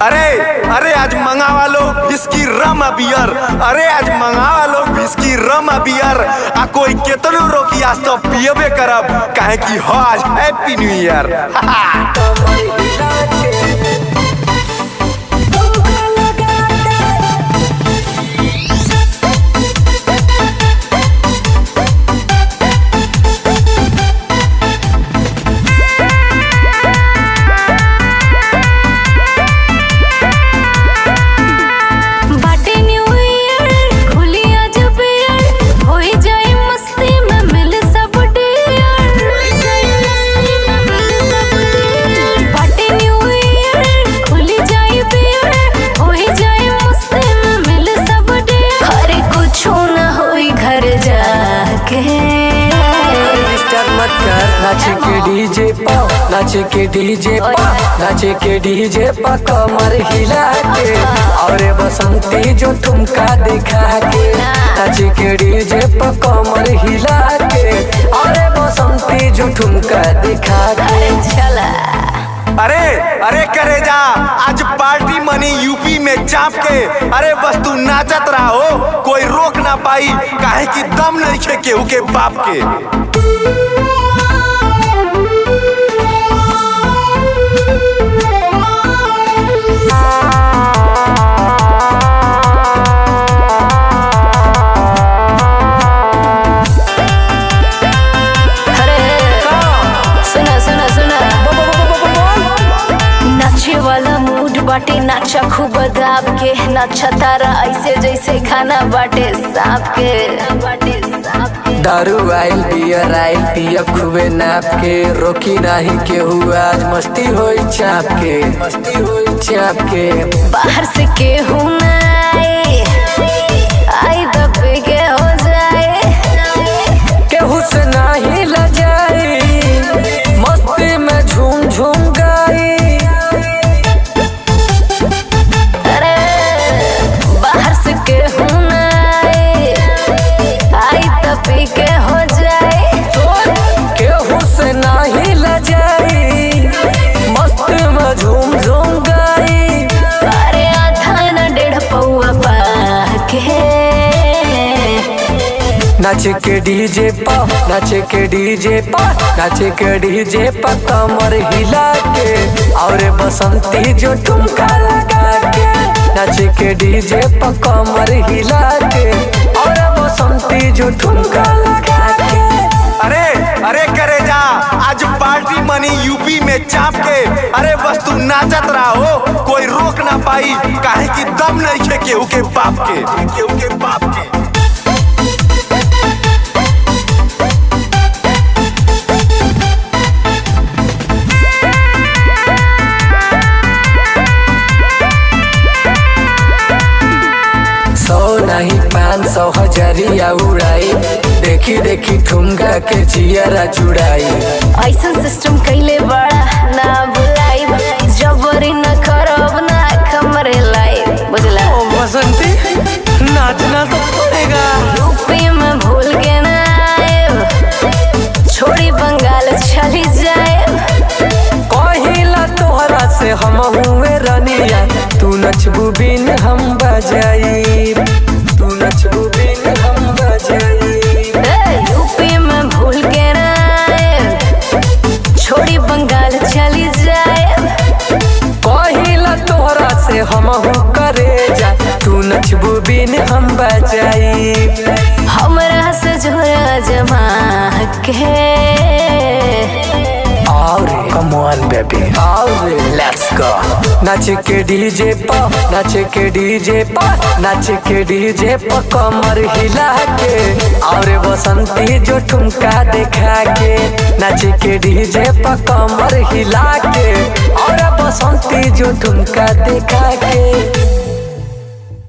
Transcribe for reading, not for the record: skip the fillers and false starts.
अरे अरे आज मंगावा लो विस्की रम बियर। अरे आज मंगावा लो विस्की रम बियर। आ कोई केतनो रोकी आज तो पियबे करब, काहे कि हो आज हैप्पी न्यू ईयर। नाचे के डीजे पा, नाचे के डीजे पा, नाचे के डीजे पा कमर हिला के, और बसंती जो ठुमका दिखा के। नाचे के डीजे पा कमर हिला के, और बसंती जो ठुमका दिखा के। चला अरे अरे करे जा आज पार्टी मनी यूपी में चाप के। अरे बस तू नाचत रहा हो, कोई रोक ना पाई, काहे कि दम नहीं खे केहू के बाप के। बाटे नाचा खूब दाब के, नाचा तारा ऐसे जैसे खाना बाटे सांप के। दारू आइल बियर आइल पिया खूबे नाप के, रोकी नहीं केहू आज मस्ती होई चाप के, मस्ती होई चाप के। बाहर से केहू ना आई दबे के हो जाए, केहू से नहीं लजाई, मस्ती में झूम झूम गाई। के हो जाए केहू से नहीं लजाई, मस्त में झूम झूम गाई। अरे आधा न डेढ़ पौआ पाके। नाचे के डीजे पा, नाचे के डीजे पा, नाचे के डीजे पा कमर हिला के, और बसंती जो ठुमका लगा के। नाचे के डीजे पा कमर हिला के, और बसंती जो ठुमका लगा के। अरे अरे करे जा आज पार्टी मनी यूपी में चाप के। अरे बस तू नाचत रहा हो, कोई रोक ना पाई, काहे कि दम नहीं खे केहू के बाप के, केहू के बाप के। नहीं 500 हजारिया उड़ाई, देखी देखी ठुमका के जियरा चुड़ाई। ऐसा सिस्टम कैले बड़ा ना बुलाई, जबरी न करब ना कमरे लाई, बुझला। ओ बसंती नाचना तो पड़ेगा। यूपी में भूल के ना आए, छोड़ी बंगाल चली जाए। कहिला तोहरा से हम हुए रनिया, तू नचबू बिन हम बजाई, तू नचबू बिन हम बजाई। यूपी में भूल के ना आए, छोड़ी बंगाल चली जाए। कहिला तोहरा से हम करे जा, तू नचबू बिन हम बजाई। हमरा से जोरा जमा के Come on baby, let's go। नाचे के डीजे पा, नाचे के डीजे पा, नाचे के डीजे पा कमर हिला के, और बसंती जो ठुमका दिखा के। नाचे के डीजे पा कमर हिला के, और बसंती जो ठुमका दिखा के।